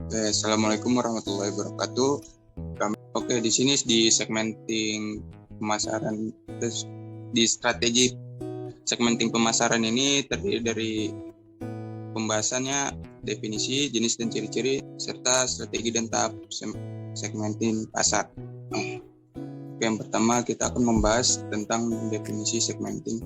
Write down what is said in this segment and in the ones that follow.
Assalamualaikum warahmatullahi wabarakatuh. Oke, di sini di segmenting pemasaran, terus di strategi segmenting pemasaran ini terdiri dari pembahasannya definisi, jenis dan ciri-ciri, serta strategi dan tahap segmenting pasar. Oke, yang pertama kita akan membahas tentang definisi segmenting.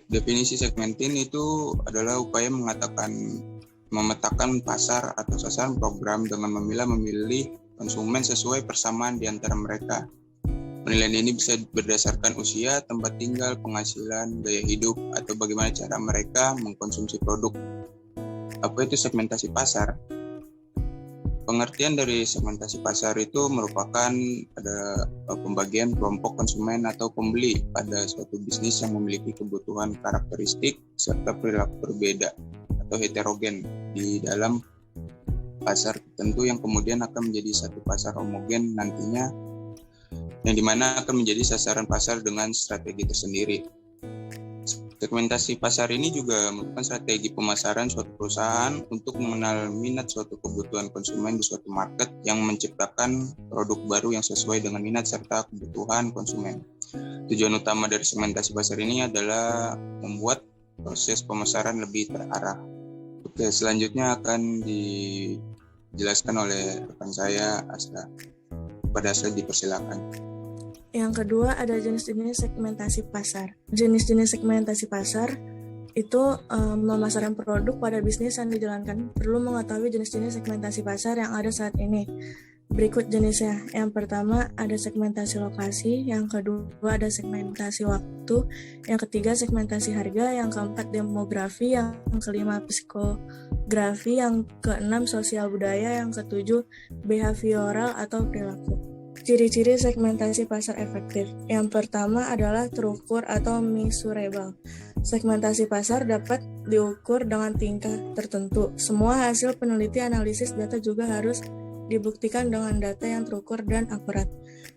Definisi segmenting itu adalah upaya memetakan pasar atau sasaran program dengan memilih konsumen sesuai persamaan di antara mereka. Penilaian ini bisa berdasarkan usia, tempat tinggal, penghasilan, gaya hidup, atau bagaimana cara mereka mengkonsumsi produk. Apa itu segmentasi pasar? Pengertian dari segmentasi pasar itu merupakan ada pembagian kelompok konsumen atau pembeli pada suatu bisnis yang memiliki kebutuhan karakteristik serta perilaku berbeda atau heterogen di dalam pasar tertentu yang kemudian akan menjadi satu pasar homogen nantinya, yang dimana akan menjadi sasaran pasar dengan strategi tersendiri. Segmentasi pasar ini juga merupakan strategi pemasaran suatu perusahaan untuk mengenal minat suatu kebutuhan konsumen di suatu market yang menciptakan produk baru yang sesuai dengan minat serta kebutuhan konsumen. Tujuan utama dari segmentasi pasar ini adalah membuat proses pemasaran lebih terarah. Oke, selanjutnya akan dijelaskan oleh rekan saya, Asra. Pada Asra dipersilakan. Yang kedua ada jenis-jenis segmentasi pasar. Jenis-jenis segmentasi pasar itu memasarkan produk pada bisnis yang dijalankan. Perlu mengetahui jenis-jenis segmentasi pasar yang ada saat ini. Berikut jenisnya. Yang pertama ada segmentasi lokasi, yang kedua ada segmentasi waktu, yang ketiga segmentasi harga, yang keempat demografi, yang kelima psikografi, yang keenam sosial budaya, yang ketujuh behavioral atau perilaku. Ciri-ciri segmentasi pasar efektif. Yang pertama adalah terukur atau measurable. Segmentasi pasar dapat diukur dengan tingkat tertentu. Semua hasil penelitian analisis data juga harus dibuktikan dengan data yang terukur dan akurat.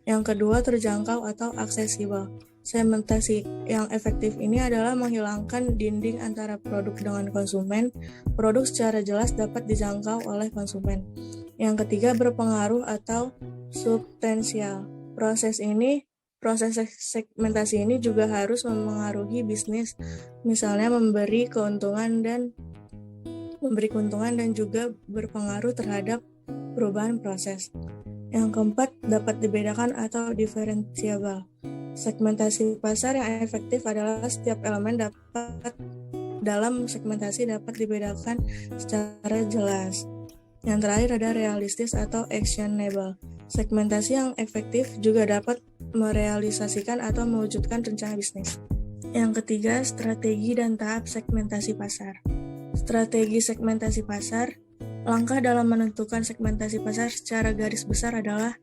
Yang kedua, terjangkau atau aksesibel. Segmentasi yang efektif ini adalah menghilangkan dinding antara produk dengan konsumen. Produk secara jelas dapat dijangkau oleh konsumen. Yang ketiga, berpengaruh atau substansial. Proses segmentasi ini juga harus memengaruhi bisnis, misalnya memberi keuntungan dan juga berpengaruh terhadap perubahan proses. Yang keempat, dapat dibedakan atau diferensiable. Segmentasi pasar yang efektif adalah setiap elemen dalam segmentasi dapat dibedakan secara jelas. Yang terakhir ada realistis atau actionable. Segmentasi yang efektif juga dapat merealisasikan atau mewujudkan rencana bisnis. Yang ketiga, strategi dan tahap segmentasi pasar. Strategi segmentasi pasar. Langkah dalam menentukan segmentasi pasar secara garis besar adalah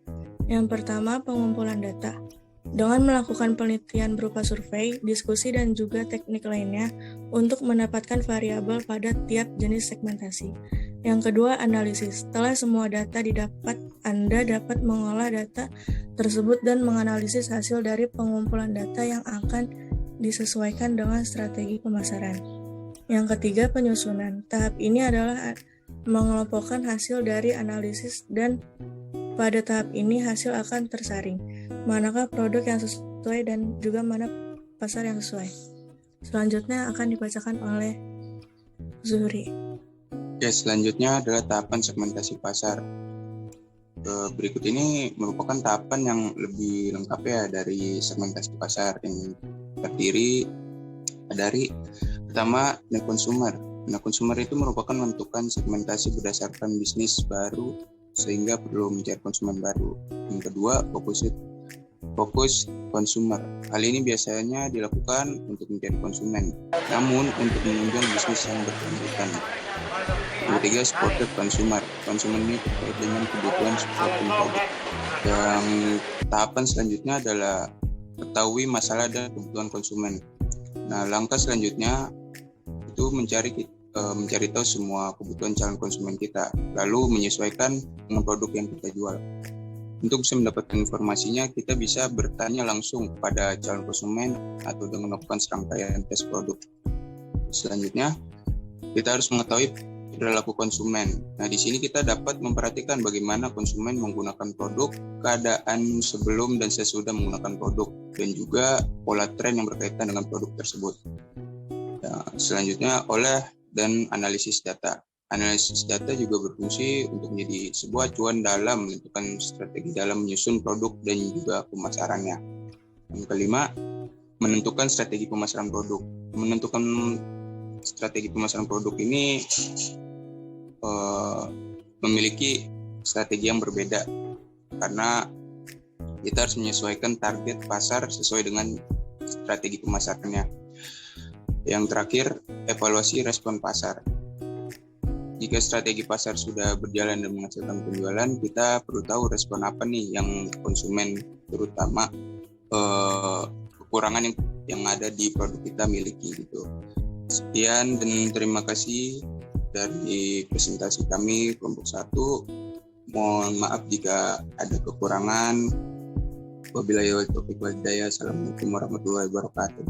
yang pertama, pengumpulan data. Dengan melakukan penelitian berupa survei, diskusi, dan juga teknik lainnya untuk mendapatkan variabel pada tiap jenis segmentasi. Yang kedua, analisis. Setelah semua data didapat, Anda dapat mengolah data tersebut dan menganalisis hasil dari pengumpulan data yang akan disesuaikan dengan strategi pemasaran. Yang ketiga, penyusunan. Tahap ini adalah mengelompokkan hasil dari analisis dan pada tahap ini hasil akan tersaring. Manakah produk yang sesuai dan juga mana pasar yang sesuai. Selanjutnya akan dibacakan oleh Zuhri. Oke, selanjutnya adalah tahapan segmentasi pasar. Berikut ini merupakan tahapan yang lebih lengkap ya dari segmentasi pasar yang terdiri dari pertama, net consumer. Net consumer itu merupakan menentukan segmentasi berdasarkan bisnis baru sehingga perlu mencari konsumen baru. Yang kedua, fokus consumer. Hal ini biasanya dilakukan untuk mencari konsumen, namun untuk menunjang bisnis yang berkelanjutan. Yang ketiga, supported consumer. Konsumen ini terkait dengan kebutuhan supporting product. Yang tahapan selanjutnya adalah ketahui masalah dan kebutuhan konsumen. Nah, langkah selanjutnya itu mencari tahu semua kebutuhan calon konsumen kita, lalu menyesuaikan dengan produk yang kita jual. Untuk bisa mendapatkan informasinya, kita bisa bertanya langsung kepada calon konsumen atau dengan melakukan serangkaian tes produk. Selanjutnya, kita harus mengetahui perilaku konsumen. Nah, di sini kita dapat memperhatikan bagaimana konsumen menggunakan produk, keadaan sebelum dan sesudah menggunakan produk, dan juga pola tren yang berkaitan dengan produk tersebut. Nah, selanjutnya olah dan analisis data. Analisis data juga berfungsi untuk menjadi sebuah acuan dalam menentukan strategi dalam menyusun produk dan juga pemasarannya. Yang kelima, menentukan strategi pemasaran produk. Menentukan strategi pemasaran produk ini memiliki strategi yang berbeda karena kita harus menyesuaikan target pasar sesuai dengan strategi pemasarannya. Yang terakhir, evaluasi respon pasar. Jika strategi pasar sudah berjalan dan menghasilkan penjualan, kita perlu tahu respon apa nih yang konsumen, terutama kekurangan yang ada di produk kita miliki gitu. Sekian dan terima kasih dari presentasi kami kelompok 1. Mohon maaf jika ada kekurangan. Wabillahi taufiq wal hidayah. Assalamualaikum warahmatullahi wabarakatuh.